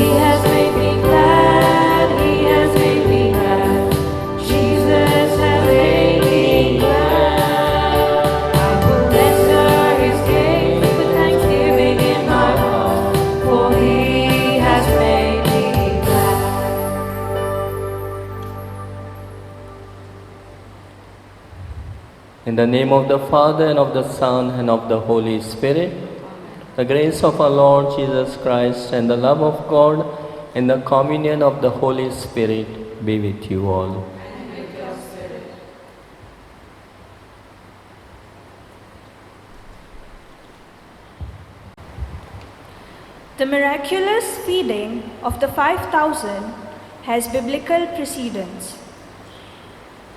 has made me glad. He has made me glad. Jesus has made me glad. I will enter his gates with thanksgiving in my heart, for he has made me glad. In the name of the Father, and of the Son, and of the Holy Spirit, the grace of our Lord Jesus Christ, and the love of God, and the communion of the Holy Spirit be with you all. And with your spirit. The miraculous feeding of the 5,000 has biblical precedence.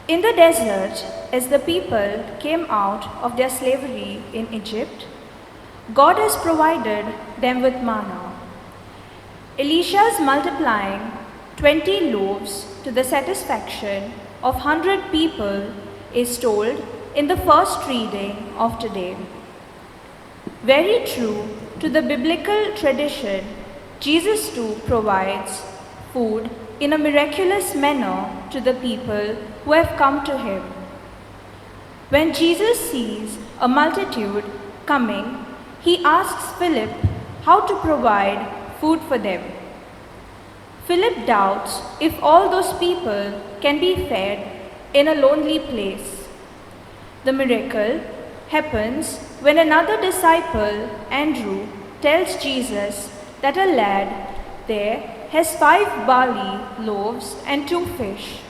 In the desert, as the people came out of their slavery in Egypt, God has provided them with manna. Elisha's multiplying 20 loaves to the satisfaction of 100 people is told in the first reading of today. Very true to the biblical tradition, Jesus too provides food in a miraculous manner to the people who have come to him. When Jesus sees a multitude coming, he asks Philip how to provide food for them. Philip doubts if all those people can be fed in a lonely place. The miracle happens when another disciple, Andrew, tells Jesus that a lad there has 5 barley loaves and 2 fish.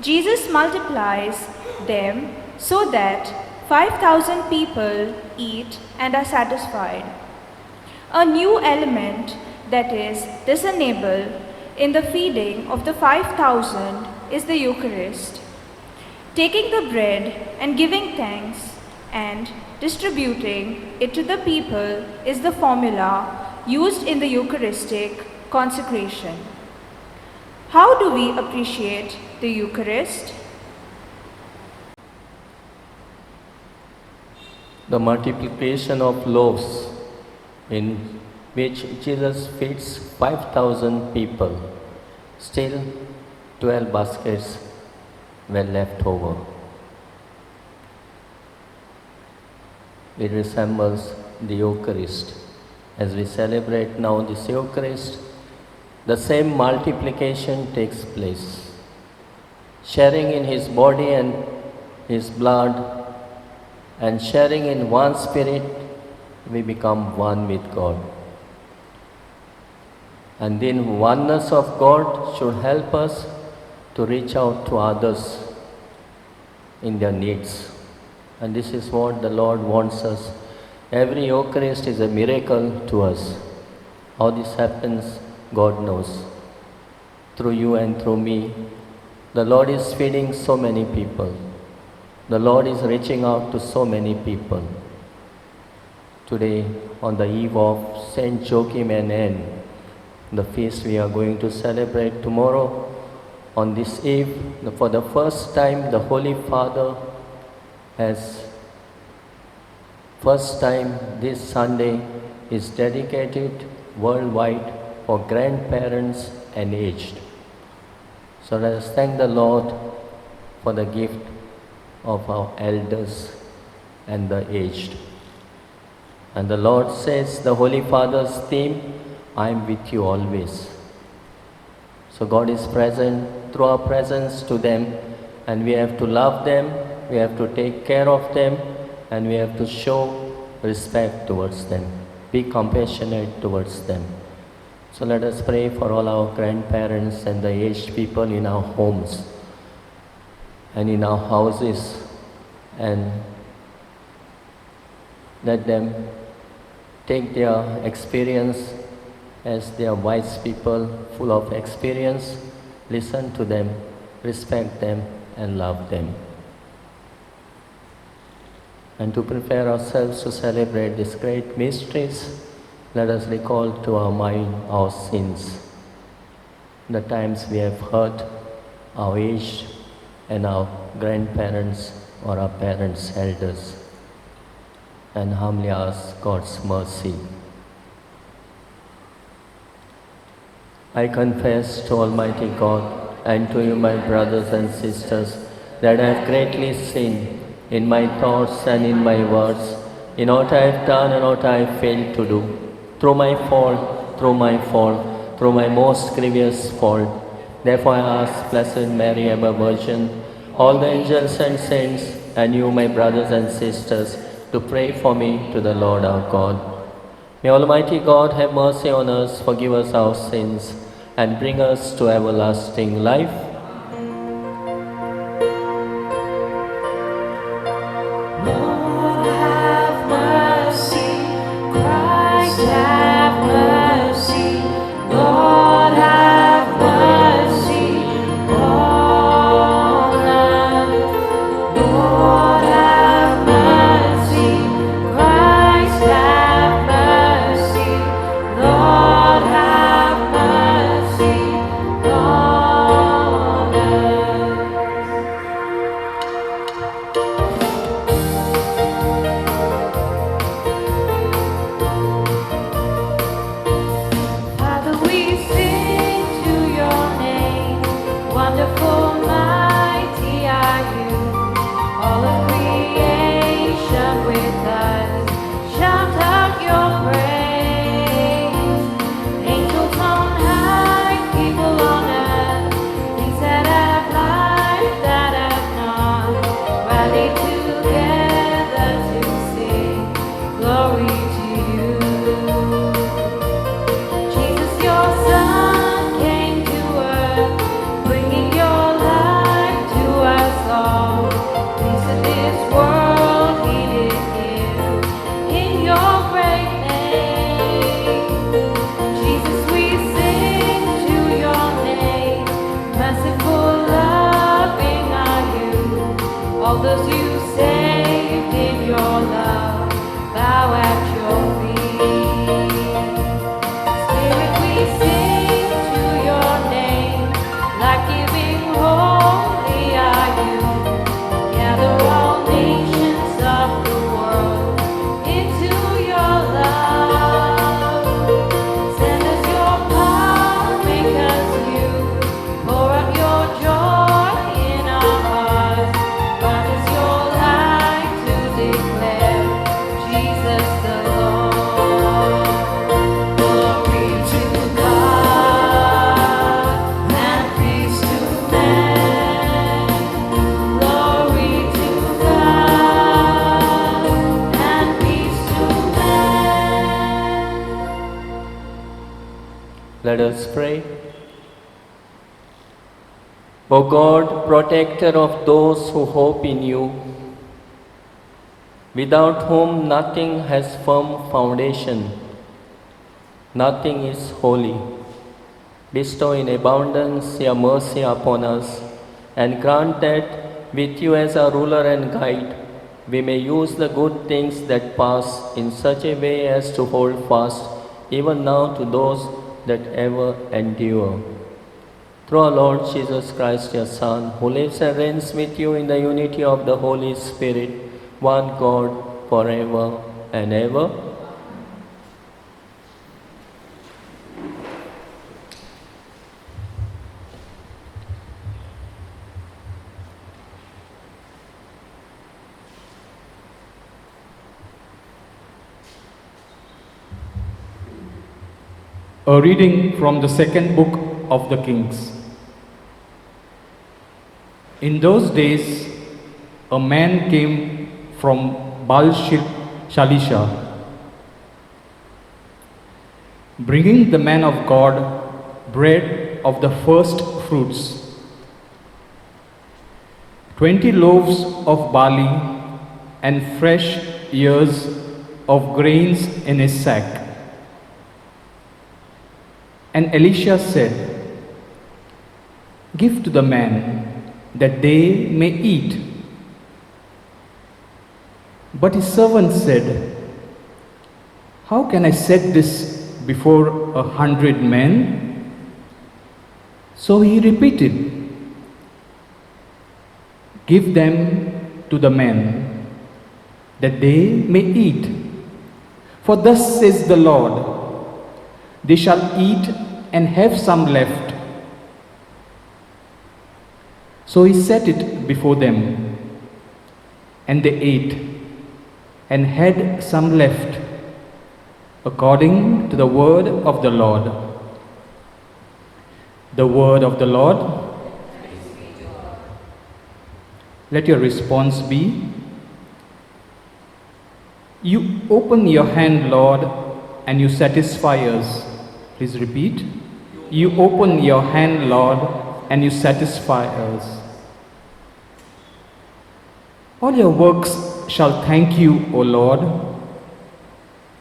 Jesus multiplies them so that 5,000 people eat and are satisfied. A new element that is discernible in the feeding of the 5,000 is the Eucharist. Taking the bread and giving thanks and distributing it to the people is the formula used in the Eucharistic consecration. How do we appreciate the Eucharist? The multiplication of loaves, in which Jesus feeds 5,000 people, still 12 baskets were left over. It resembles the Eucharist. As we celebrate now this Eucharist, the same multiplication takes place. Sharing in his body and his blood, and sharing in one spirit, we become one with God. And then oneness of God should help us to reach out to others in their needs. And this is what the Lord wants us. Every Eucharist is a miracle to us. How this happens, God knows. Through you and through me, the Lord is feeding so many people. The Lord is reaching out to so many people. Today, on the eve of Saint Joachim and Anne, the feast we are going to celebrate tomorrow, on this eve, for the first time, the Holy Father this Sunday is dedicated worldwide for grandparents and aged. So let us thank the Lord for the gift of our elders and the aged. And the Lord says, the Holy Father's theme, I am with you always. So God is present through our presence to them, and we have to love them, we have to take care of them, and we have to show respect towards them, be compassionate towards them. So let us pray for all our grandparents and the aged people in our homes and in our houses, and let them take their experience as they are wise people, full of experience. Listen to them, respect them, and love them. And to prepare ourselves to celebrate these great mysteries, let us recall to our mind our sins, the times we have hurt our aged and our grandparents or our parents, elders, and humbly ask God's mercy. I confess to Almighty God and to you, my brothers and sisters, that I have greatly sinned in my thoughts and in my words, in what I have done and what I have failed to do. Through my fault, through my most grievous fault. Therefore I ask Blessed Mary, ever Virgin, all the angels and saints, and you, my brothers and sisters, to pray for me to the Lord our God. May Almighty God have mercy on us, forgive us our sins, and bring us to everlasting life. Lord, have mercy. Christ, have mercy. Lord, have mercy on us. Lord, have mercy. Christ, have mercy. Lord, have mercy on us. Father, we sing to your name. Wonderful, mighty are you. All of creation with us shout out your praise. Angels on high, people on earth, things that have life, that have not, rally together to sing glory to you. Jesus, your Son came to earth, bringing your life to us all. Peace in this world he did give, in your great name. Jesus, we sing to your name. Merciful, loving are you. All those you saved in your love bow at your feet. Spirit, we sing to your name. Life-giving, holy are you. Gather all nations of the world into your love. Send us your power, make us new. Pour out your joy in our hearts. Grant us your light to declare Jesus the Lord. Glory to God and peace to men. Glory to God and peace to men. Let us pray. O God, protector of those who hope in you, without whom nothing has firm foundation, nothing is holy, bestow in abundance your mercy upon us, and grant that, with you as our ruler and guide, we may use the good things that pass in such a way as to hold fast even now to those that ever endure. Through our Lord Jesus Christ, your Son, who lives and reigns with you in the unity of the Holy Spirit, one God, forever and ever. A reading from the second book of the Kings. In those days, a man came from Shalisha, bringing the man of God bread of the first fruits, 20 loaves of barley and fresh ears of grains in his sack. And Elisha said, "Give to the man, that they may eat." But his servant said, "How can I set this before 100 men?" So he repeated, "Give them to the men, that they may eat. For thus says the Lord, they shall eat and have some left. So he set it before them, and they ate and had some left, according to the word of the Lord. The word of the Lord. Let your response be, "You open your hand, Lord, and you satisfy us." Please repeat. "You open your hand, Lord, and you satisfy us." All your works shall thank you, O Lord,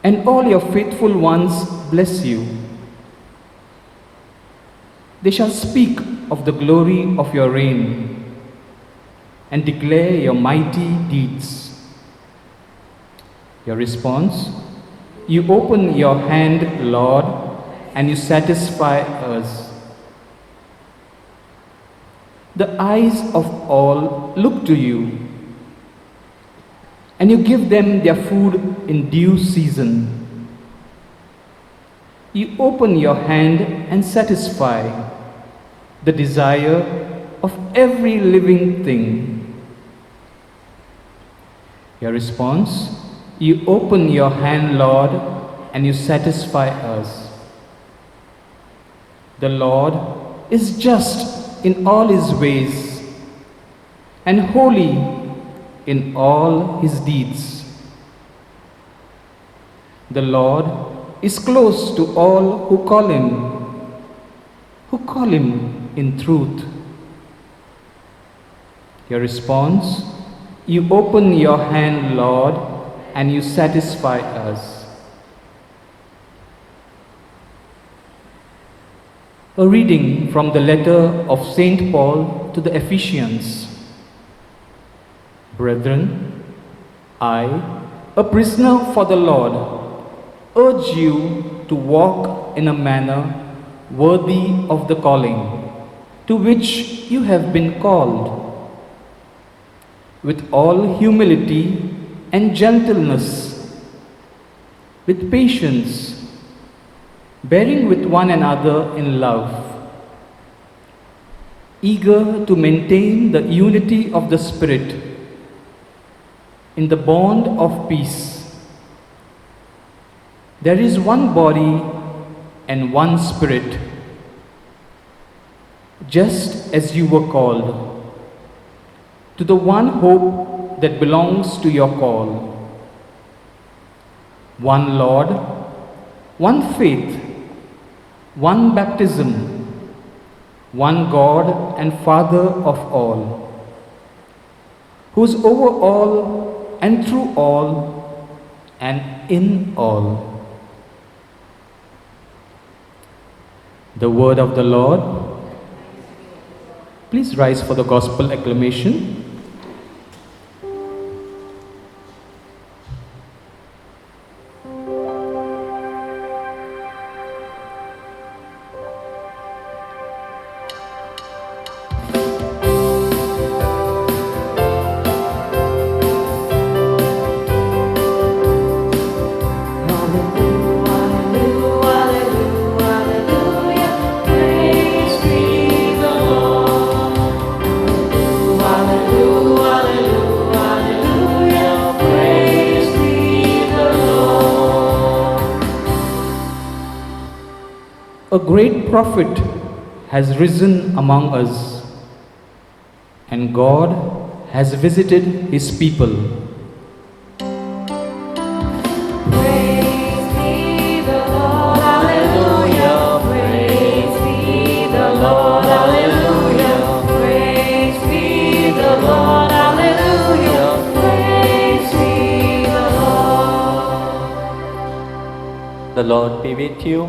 and all your faithful ones bless you. They shall speak of the glory of your reign and declare your mighty deeds. Your response, "You open your hand, Lord, and you satisfy us." The eyes of all look to you, and you give them their food in due season. You open your hand and satisfy the desire of every living thing. Your response, "You open your hand, Lord, and you satisfy us." The Lord is just in all his ways and holy in all his deeds. The Lord is close to all who call him in truth. Your response, "You open your hand, Lord, and you satisfy us." A reading from the letter of St. Paul to the Ephesians. Brethren, I, a prisoner for the Lord, urge you to walk in a manner worthy of the calling to which you have been called, with all humility and gentleness, with patience, bearing with one another in love, eager to maintain the unity of the Spirit in the bond of peace. There is one body and one Spirit, just as you were called, to the one hope that belongs to your call. One Lord, one faith, one baptism, one God and Father of all, who is over all and through all and in all. The word of the Lord. Please rise for the gospel acclamation. A great prophet has risen among us, and God has visited his people. Praise be the Lord, hallelujah. Praise be the Lord, hallelujah. Praise be the Lord, hallelujah. Praise be the Lord. The Lord be with you.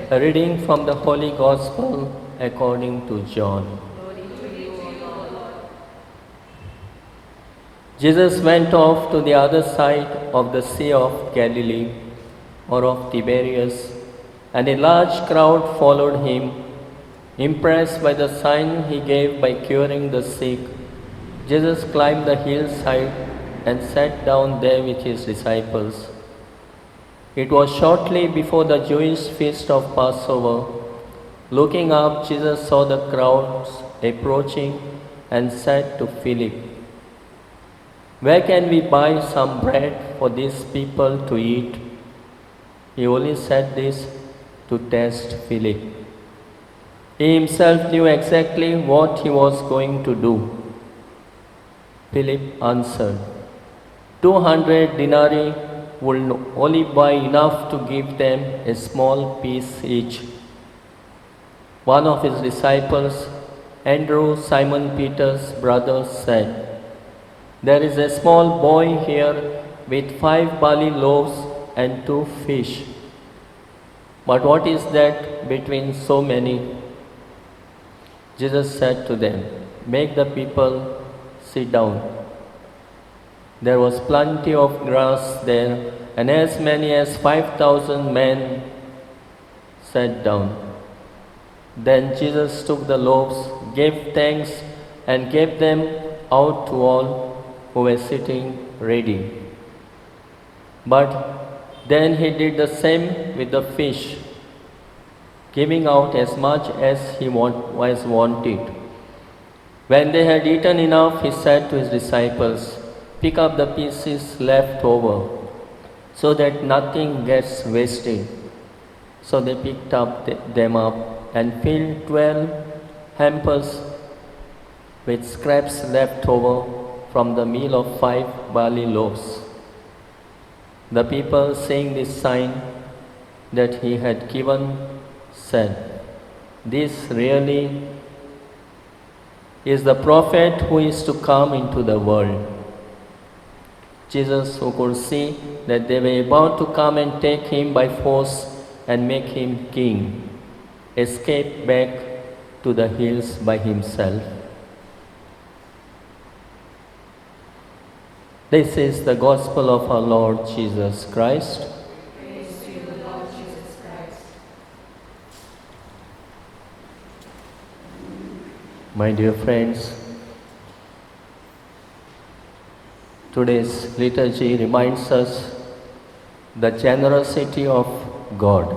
A reading from the Holy Gospel according to John. Jesus went off to the other side of the Sea of Galilee, or of Tiberias, and a large crowd followed him, impressed by the sign he gave by curing the sick. Jesus climbed the hillside and sat down there with his disciples. It was shortly before the Jewish feast of Passover. Looking up, Jesus saw the crowds approaching and said to Philip, "Where can we buy some bread for these people to eat?" He only said this to test Philip. He himself knew exactly what he was going to do. Philip answered, 200 denarii will only buy enough to give them a small piece each. One of his disciples, Andrew, Simon Peter's brother, said, "There is a small boy here with 5 barley loaves and 2 fish. But what is that between so many?" Jesus said to them, "Make the people sit down." There was plenty of grass there, and as many as 5,000 men sat down. Then Jesus took the loaves, gave thanks, and gave them out to all who were sitting ready. But then he did the same with the fish, giving out as much as he was wanted. When they had eaten enough, he said to his disciples, "Pick up the pieces left over, so that nothing gets wasted." So they picked them up and filled 12 hampers with scraps left over from the meal of 5 barley loaves. The people, seeing this sign that he had given, said, "This really is the prophet who is to come into the world." Jesus, who could see that they were about to come and take him by force and make him king, escaped back to the hills by himself. This is the gospel of our Lord Jesus Christ. Praise to you, Lord Jesus Christ. My dear friends, today's liturgy reminds us the generosity of God.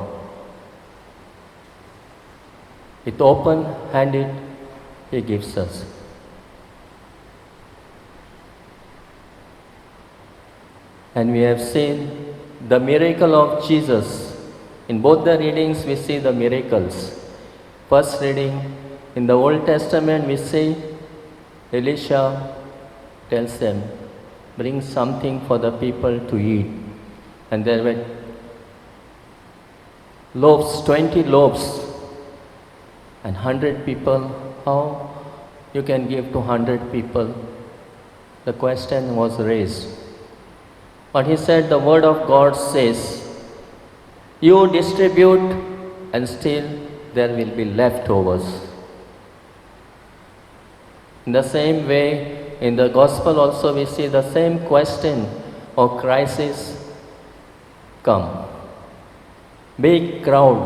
With open-handed, He gives us. And we have seen the miracle of Jesus. In both the readings, we see the miracles. First reading, in the Old Testament, we see Elisha tells them, "Bring something for the people to eat." And there were loaves, 20 loaves, and 100 people. How you can give to 100 people? The question was raised. But he said, the word of God says, you distribute and still there will be leftovers. In the same way, in the gospel also we see the same question or crisis come. Big crowd,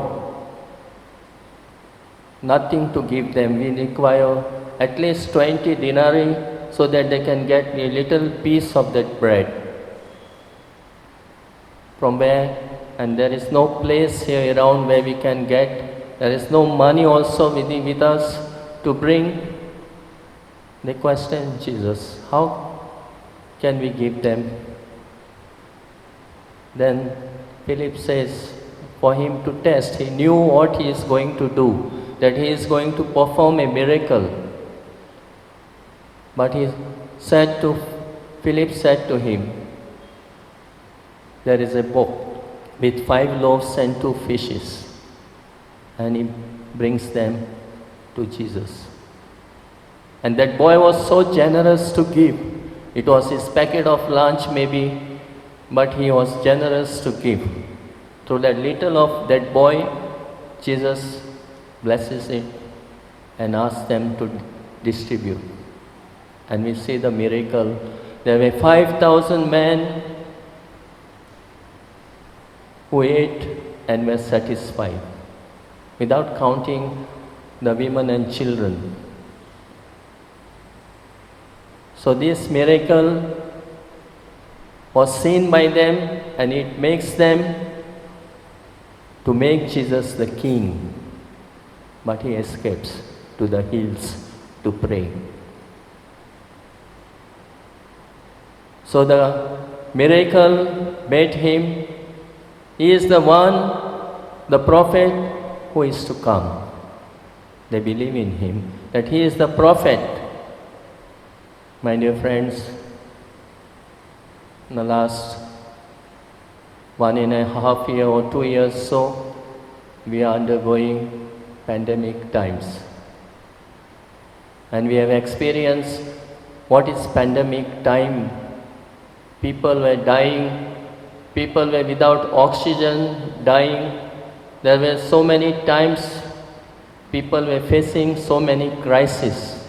nothing to give them. We require at least 20 denarii so that they can get a little piece of that bread. From where, and there is no place here around where we can get, there is no money also with us to bring. They question Jesus, how can we give them? Then Philip says, for him to test, he knew what he is going to do, that he is going to perform a miracle. But Philip said to him, there is a boat with 5 loaves and 2 fishes. And he brings them to Jesus. And that boy was so generous to give. It was his packet of lunch maybe, but he was generous to give. Through that little of that boy, Jesus blesses it and asks them to distribute. And we see the miracle. There were 5,000 men who ate and were satisfied, without counting the women and children. So this miracle was seen by them, and it makes them to make Jesus the king, but he escapes to the hills to pray. So the miracle made him, he is the one, the prophet who is to come. They believe in him, that he is the prophet. My dear friends, in the last 1.5 years or 2 years so, we are undergoing pandemic times. And we have experienced what is pandemic time. People were dying, people were without oxygen, dying. There were so many times people were facing so many crises.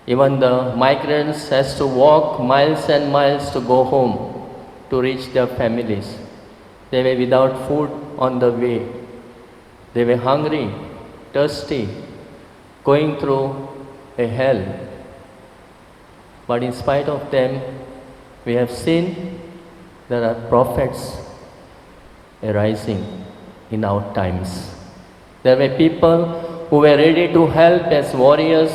Even the migrants has to walk miles and miles to go home, to reach their families. They were without food on the way. They were hungry, thirsty, going through a hell. But in spite of them, we have seen there are prophets arising in our times. There were people who were ready to help as warriors.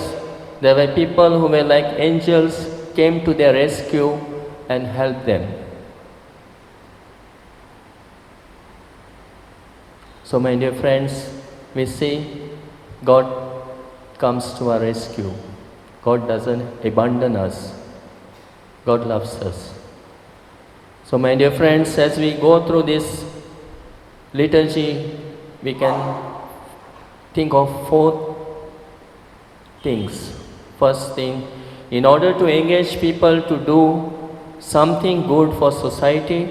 There were people who were like angels, came to their rescue and helped them. So my dear friends, we see God comes to our rescue. God doesn't abandon us. God loves us. So my dear friends, as we go through this liturgy, we can think of 4 things. First thing, in order to engage people to do something good for society,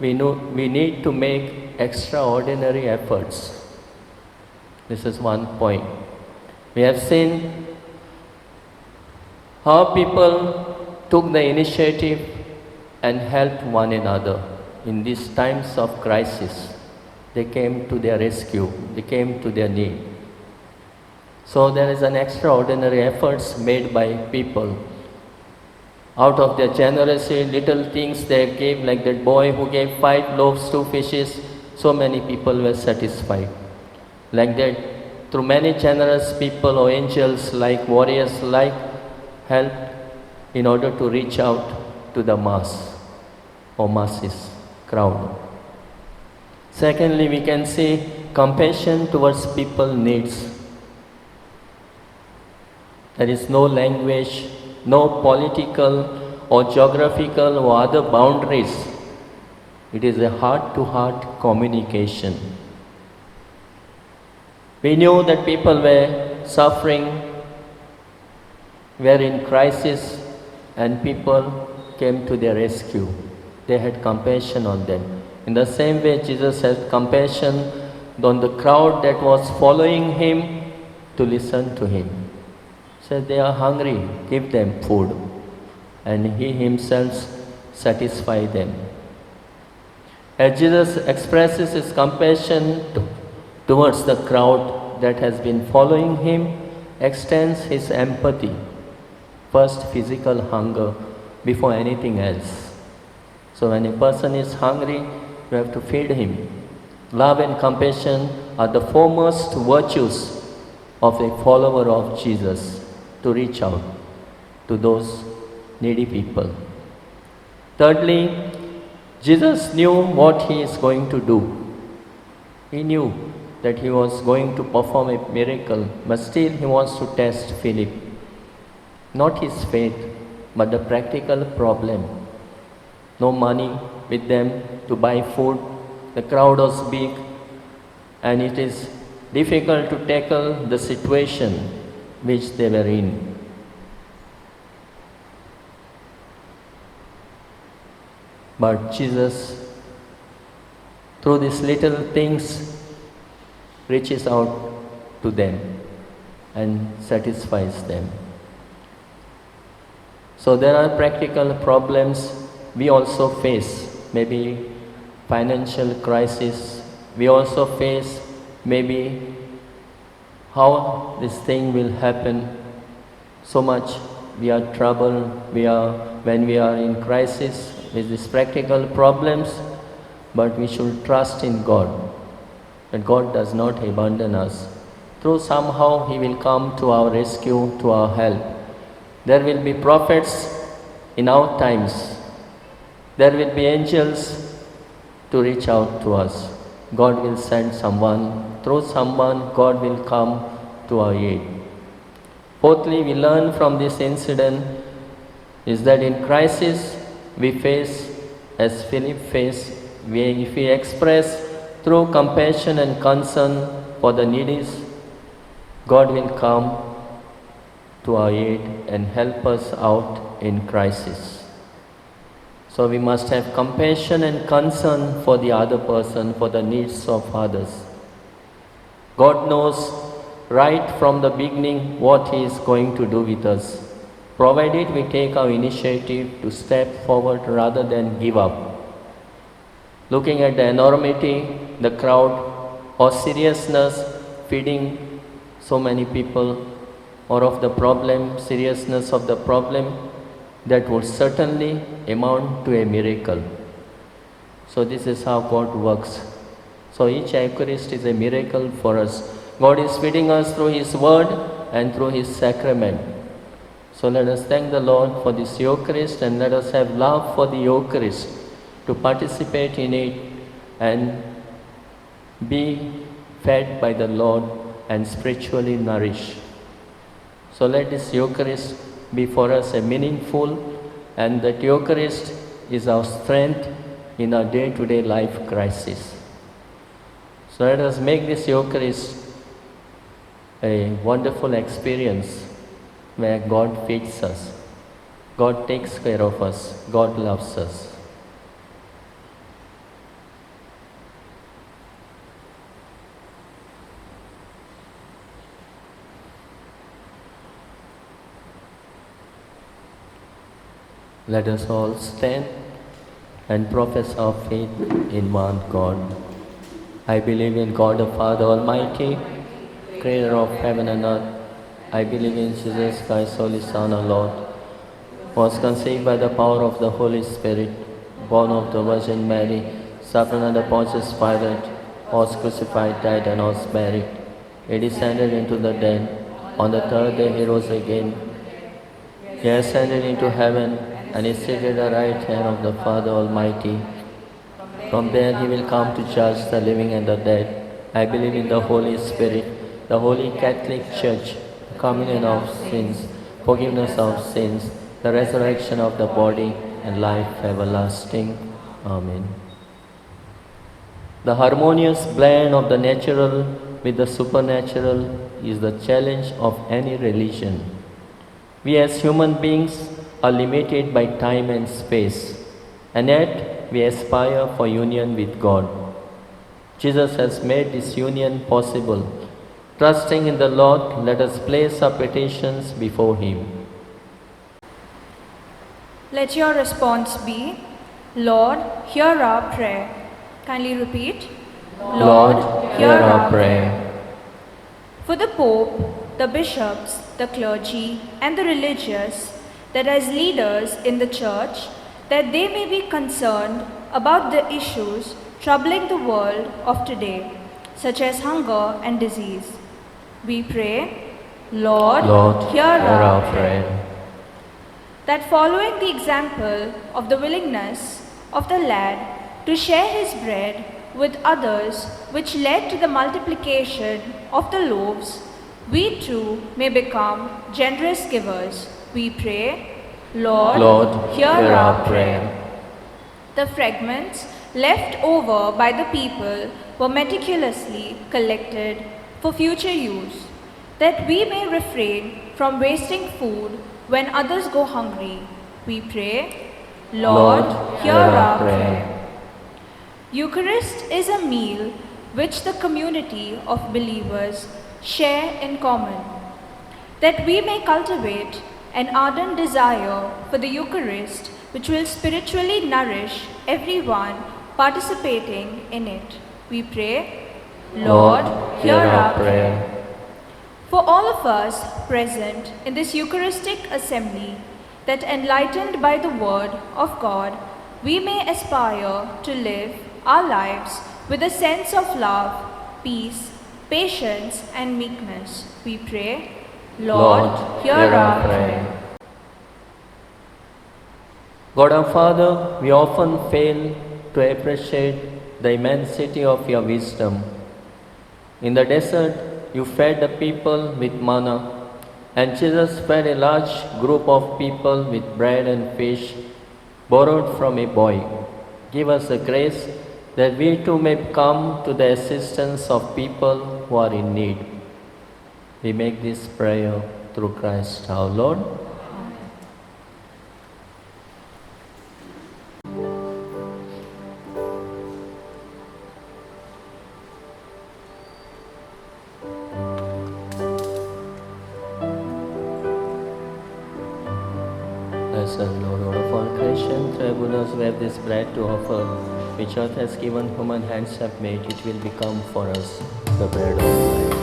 we need to make extraordinary efforts. This is one point. We have seen how people took the initiative and helped one another in these times of crisis. They came to their rescue, they came to their need. So there is an extraordinary efforts made by people. Out of their generosity, little things they gave, like that boy who gave 5 loaves, 2 fishes, so many people were satisfied. Like that, through many generous people or angels, like warriors, like help in order to reach out to the mass or masses, crowd. Secondly, we can see compassion towards people's needs. There is no language, no political or geographical or other boundaries. It is a heart-to-heart communication. We knew that people were suffering, were in crisis, and people came to their rescue. They had compassion on them. In the same way, Jesus had compassion on the crowd that was following him to listen to him. He said, they are hungry, give them food. And he himself satisfied them. As Jesus expresses his compassion towards the crowd that has been following him, extends his empathy. First, physical hunger before anything else. So when a person is hungry, you have to feed him. Love and compassion are the foremost virtues of a follower of Jesus to reach out to those needy people. Thirdly, Jesus knew what he is going to do. He knew that he was going to perform a miracle, but still he wants to test Philip. Not his faith, but the practical problem. No money with them to buy food. The crowd was big, and it is difficult to tackle the situation which they were in. But Jesus, through these little things, reaches out to them and satisfies them. So there are practical problems we also face, maybe financial crisis. We also face maybe how this thing will happen. So much we are troubled, when we are in crisis with these practical problems, but we should trust in God. that God does not abandon us. Through somehow He will come to our rescue, to our help. There will be prophets in our times. There will be angels to reach out to us. God will send someone. Through someone, God will come to our aid. Fourthly, we learn from this incident is that in crisis we face, as Philip faced, if we express through compassion and concern for the needy, God will come to our aid and help us out in crisis. So we must have compassion and concern for the other person, for the needs of others. God knows right from the beginning what He is going to do with us, provided we take our initiative to step forward rather than give up. Looking at the enormity, the crowd, or seriousness feeding so many people, or of the problem, seriousness of the problem, that would certainly amount to a miracle. So this is how God works. So each Eucharist is a miracle for us. God is feeding us through His Word and through His sacrament. So let us thank the Lord for this Eucharist, and let us have love for the Eucharist, to participate in it and be fed by the Lord and spiritually nourished. So let this Eucharist be for us a meaningful, and that Eucharist is our strength in our day-to-day life crisis. So let us make this Eucharist a wonderful experience where God feeds us, God takes care of us, God loves us. Let us all stand and profess our faith in one God. I believe in God the Father Almighty, Creator of heaven and earth. I believe in Jesus Christ, Holy Son, our Lord, who was conceived by the power of the Holy Spirit, born of the Virgin Mary, suffered under Pontius Pilate, was crucified, died, and was buried. He descended into the dead. On the third day He rose again. He ascended into heaven, and is seated at the right hand of the Father Almighty. From there He will come to judge the living and the dead. I believe in the Holy Spirit, the Holy Catholic Church, the communion of sins, forgiveness of sins, the resurrection of the body, and life everlasting. Amen. The harmonious blend of the natural with the supernatural is the challenge of any religion. We as human beings are limited by time and space, and yet we aspire for union with God. Jesus has made this union possible. Trusting in the Lord, let us place our petitions before Him. Let your response be, Lord, hear our prayer. Kindly repeat. Lord, hear our prayer. For the Pope, the bishops, the clergy, and the religious, that as leaders in the Church, that they may be concerned about the issues troubling the world of today, such as hunger and disease. We pray, Lord, hear our prayer. That following the example of the willingness of the lad to share his bread with others, which led to the multiplication of the loaves, we too may become generous givers. We pray, Lord, hear our prayer. The fragments left over by the people were meticulously collected for future use, that we may refrain from wasting food when others go hungry. We pray, Lord, hear our prayer. Eucharist is a meal which the community of believers share in common, that we may cultivate an ardent desire for the Eucharist which will spiritually nourish everyone participating in it. We pray, Lord, hear our prayer. For all of us present in this Eucharistic assembly, that enlightened by the Word of God, we may aspire to live our lives with a sense of love, peace, patience, and meekness. We pray, Lord, hear our prayer. God our Father, we often fail to appreciate the immensity of your wisdom. In the desert, you fed the people with manna, and Jesus fed a large group of people with bread and fish borrowed from a boy. Give us the grace that we too may come to the assistance of people who are in need. We make this prayer through Christ our Lord. Blessed Lord of all creation, tribunals who have this bread to offer, which earth has given, human hands have made, it will become for us the bread of life.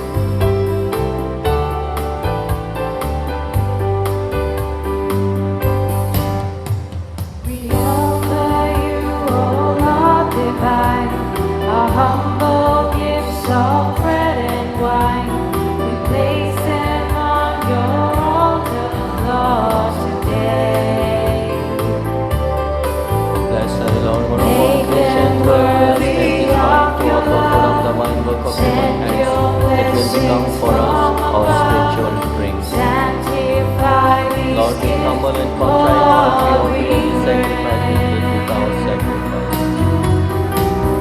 We offer you, O Lord divine, our humble gifts of bread and wine. We place them on your altar, Lord, today. Blessed Lord, God of all Make creation, them tribunals worthy have this of wine to your offer love. from the wine work of human Send hands, your it will become blessings for us from our above. spiritual drink. Sanctify these Lord, we gifts, humble and contrite hearts, we Lord, offer you we this sacrifice pray. with our sacrifice.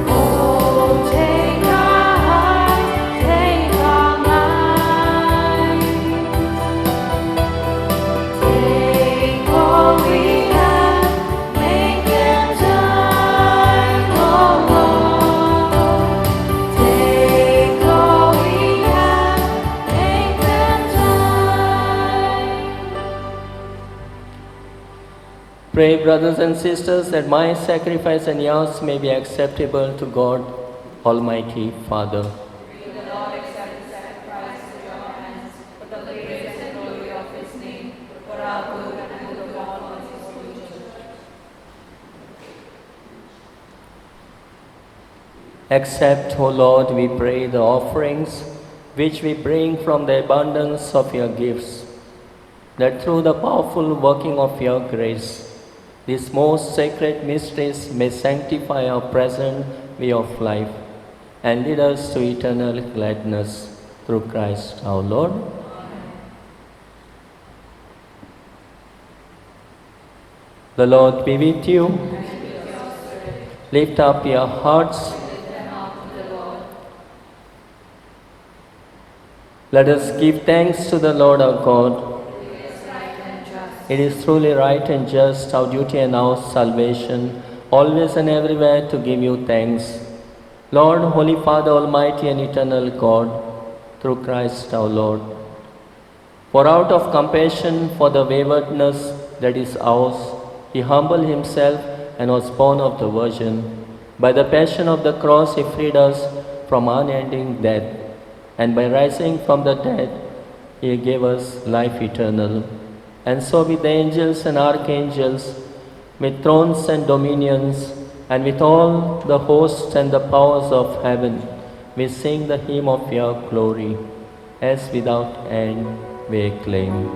Oh, take our hearts, take our minds, take all we have, make them thine, oh Lord. Take all we have, make them thine. Pray, brothers and sisters, that my sacrifice and yours may be acceptable to God, Almighty Father. Accept, O Lord, we pray, the offerings which we bring from the abundance of your gifts, that through the powerful working of your grace, these most sacred mysteries may sanctify our present way of life and lead us to eternal gladness through Christ our Lord. The Lord be with you. Lift up your hearts. Let us give thanks to the Lord our God. It is truly right and just, our duty and our salvation, always and everywhere to give you thanks. Lord, Holy Father, Almighty and Eternal God, through Christ our Lord. For out of compassion for the waywardness that is ours, he humbled himself and was born of the Virgin. By the passion of the cross, he freed us from unending death, and by rising from the dead, he gave us life eternal. And so with the angels and archangels, with thrones and dominions, and with all the hosts and the powers of heaven, we sing the hymn of your glory, as without end we acclaim.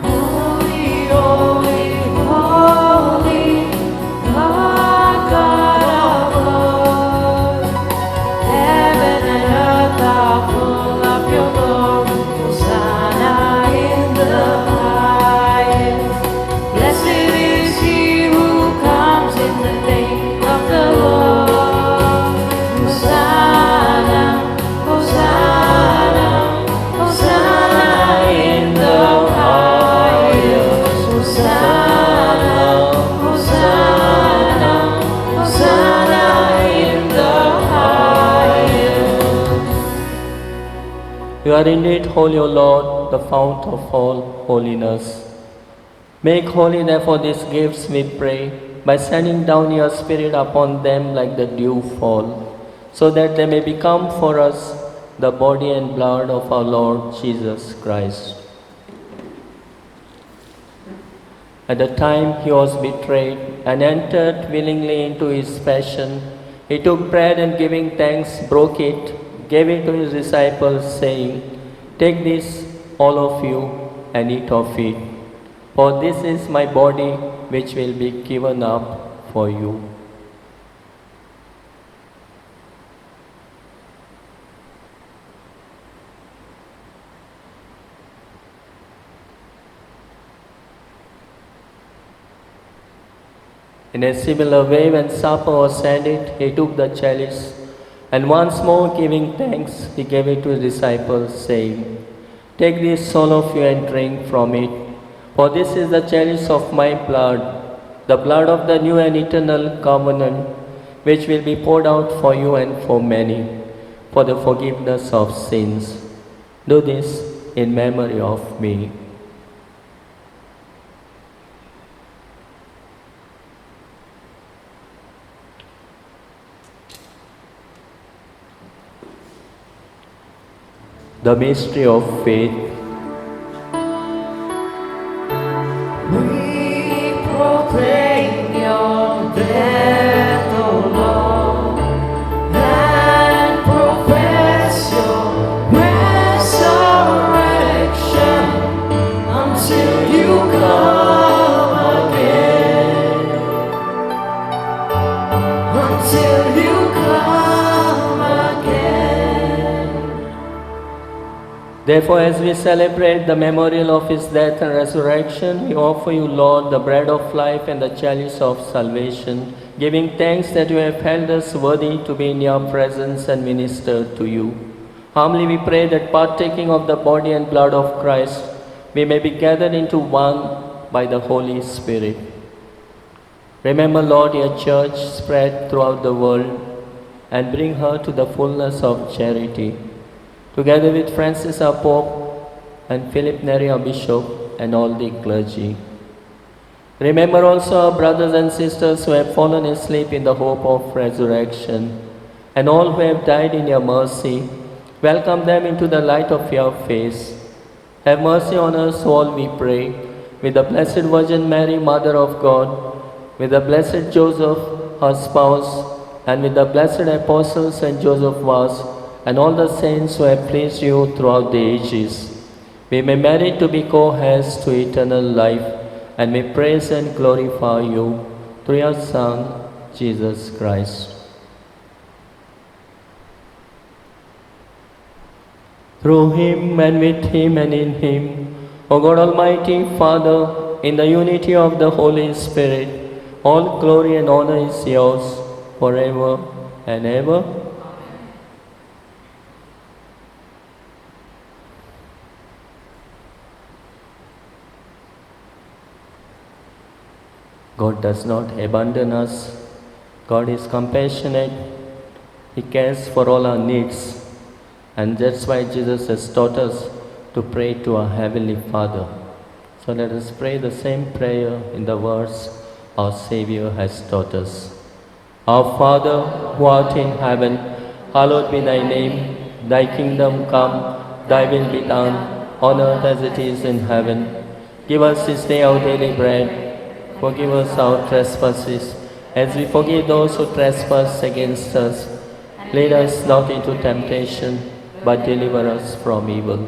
Holy, holy, holy, Lord God of love. Heaven and earth are full of your glory. Hosanna in the highest. Blessed is he who comes in the name of the Lord. Hosanna, Hosanna, Hosanna in the highest. Hosanna, Hosanna, Hosanna in the highest. You are indeed holy, O Lord, the fount of all holiness. Make holy, therefore, these gifts, we pray, by sending down your Spirit upon them like the dew fall, so that they may become for us the body and blood of our Lord Jesus Christ. At the time he was betrayed and entered willingly into his passion, He took bread and giving thanks, broke it, gave it to his disciples, saying, "Take this, all of you, and eat of it. For this is my body, which will be given up for you." In a similar way, when supper was ended, he took the chalice, and once more giving thanks, he gave it to his disciples, saying, "Take this, all of you, and drink from it. For this is the chalice of my blood, the blood of the new and eternal covenant, which will be poured out for you and for many, for the forgiveness of sins. Do this in memory of me." The mystery of faith. We proclaim your death, O Lord, and profess your resurrection until you come again. Until you come again. Therefore, as we celebrate the memorial of his death and resurrection, we offer you, Lord, the bread of life and the chalice of salvation, giving thanks that you have held us worthy to be in your presence and minister to you. Humbly we pray that partaking of the body and blood of Christ, we may be gathered into one by the Holy Spirit. Remember, Lord, your church spread throughout the world and bring her to the fullness of charity. Together with Francis our Pope and Philip Neri our Bishop and all the clergy. Remember also our brothers and sisters who have fallen asleep in the hope of resurrection, and all who have died in your mercy. Welcome them into the light of your face. Have mercy on us all, we pray, with the Blessed Virgin Mary, Mother of God, with the Blessed Joseph, her spouse, and with the blessed apostles and Joseph was, and all the saints who have pleased you throughout the ages. We may merit to be co-heirs to eternal life, and may praise and glorify you through your Son, Jesus Christ. Through him and with him and in him, O God Almighty, Father, in the unity of the Holy Spirit, all glory and honor is yours forever and ever. God does not abandon us. God is compassionate. He cares for all our needs. And that's why Jesus has taught us to pray to our Heavenly Father. So let us pray the same prayer in the words our Savior has taught us. Our Father, who art in heaven, hallowed be thy name. Thy kingdom come, thy will be done, on earth as it is in heaven. Give us this day our daily bread. Forgive us our trespasses, as we forgive those who trespass against us. Lead us not into temptation, but deliver us from evil.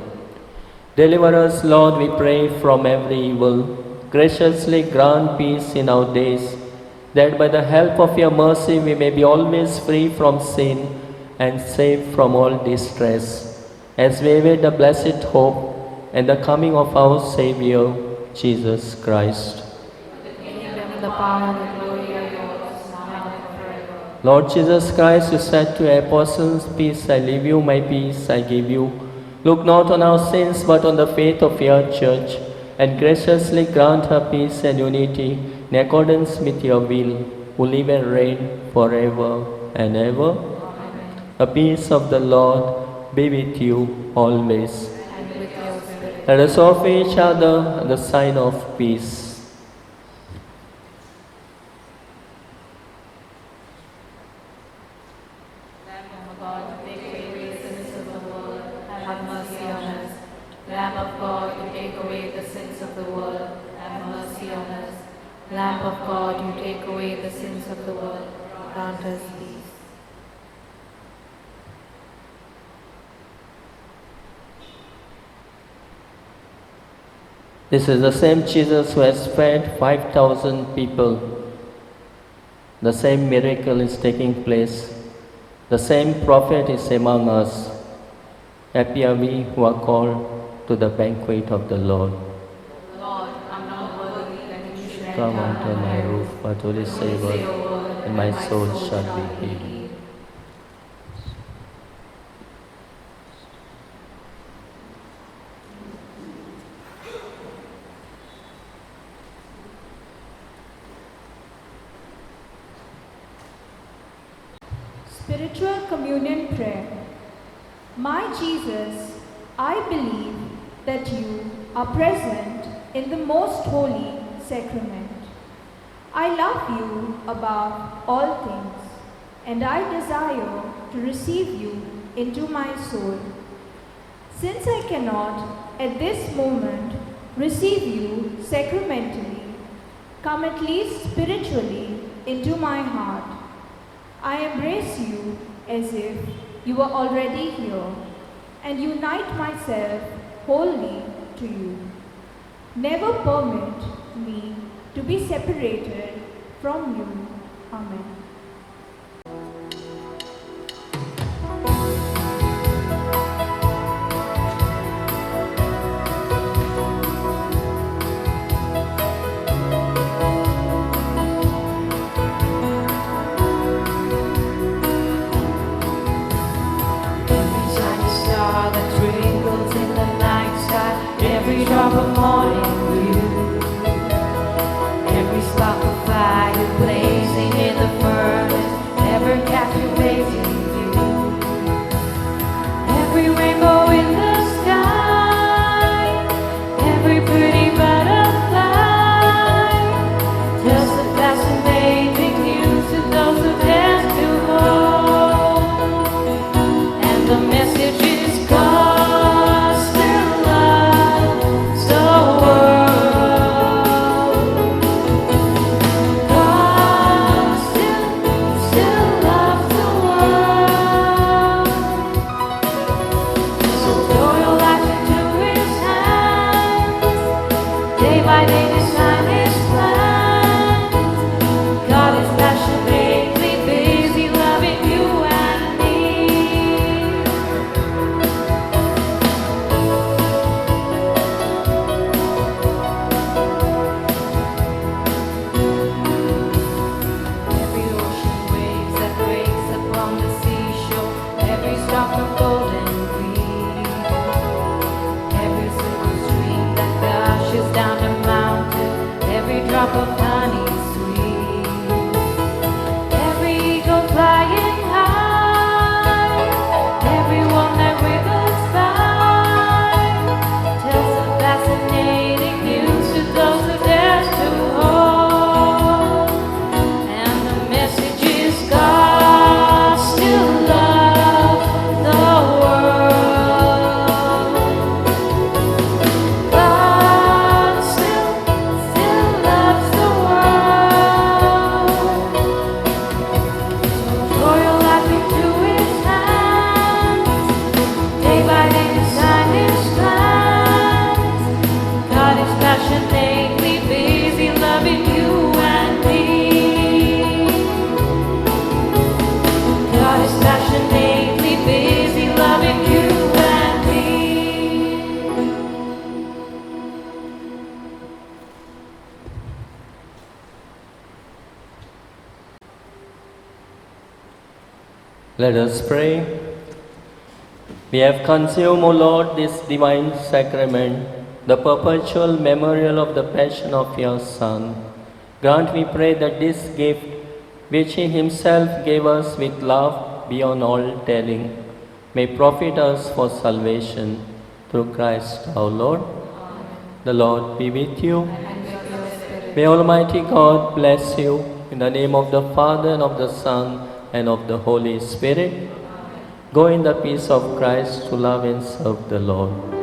Deliver us, Lord, we pray, from every evil. Graciously grant peace in our days, that by the help of your mercy we may be always free from sin and safe from all distress, as we await the blessed hope and the coming of our Saviour, Jesus Christ. The power and the glory are yours, now and forever. Lord Jesus Christ, you said to your apostles, "Peace I leave you, my peace I give you." Look not on our sins, but on the faith of your church, and graciously grant her peace and unity in accordance with your will, who live and reign forever and ever. Amen. The peace of the Lord be with you always. And with your spirit. Let us offer each other the sign of peace. Lamb of God, take away the sins of the world, have mercy on us. Lamb of God, you take away the sins of the world, have mercy on us. Lamb of God, you take away the sins of the world, grant us peace. This is the same Jesus who has fed 5,000 people. The same miracle is taking place. The same prophet is among us. Happy are we who are called to the banquet of the Lord. Lord, I'm not worthy that you should Come enter unto my roof, but only say a word, and my soul shall be healed. Spiritual Communion Prayer. My Jesus, I believe that you are present in the most holy sacrament. I love you above all things, and I desire to receive you into my soul. Since I cannot at this moment receive you sacramentally, come at least spiritually into my heart. I embrace you as if you were already here and unite myself wholly to you. Never permit me to be separated from you. Amen. Every drop of morning dew, every spark of fire blazing in the furnace, ever captivating you. Every rainbow in the sky, every pretty butterfly, tells the fascinating news to those who dare to hope. And the message is God. Drop of honey sweet, every eagle flying high, everyone that wiggles by, tells a fascinating news to those who dare to hope. And the message is God still loves the world. God still loves the world. So throw your life into His hands. Day by day design His plans. God is passionately busy loving you and me. God is passionately busy loving you and me. Let us pray. We have consumed, O Lord, this divine sacrament, the perpetual memorial of the passion of your Son. Grant, we pray, that this gift, which He Himself gave us with love beyond all telling, may profit us for salvation through Christ our Lord. The Lord be with you. May Almighty God bless you, in the name of the Father, and of the Son, and of the Holy Spirit. Go in the peace of Christ to love and serve the Lord.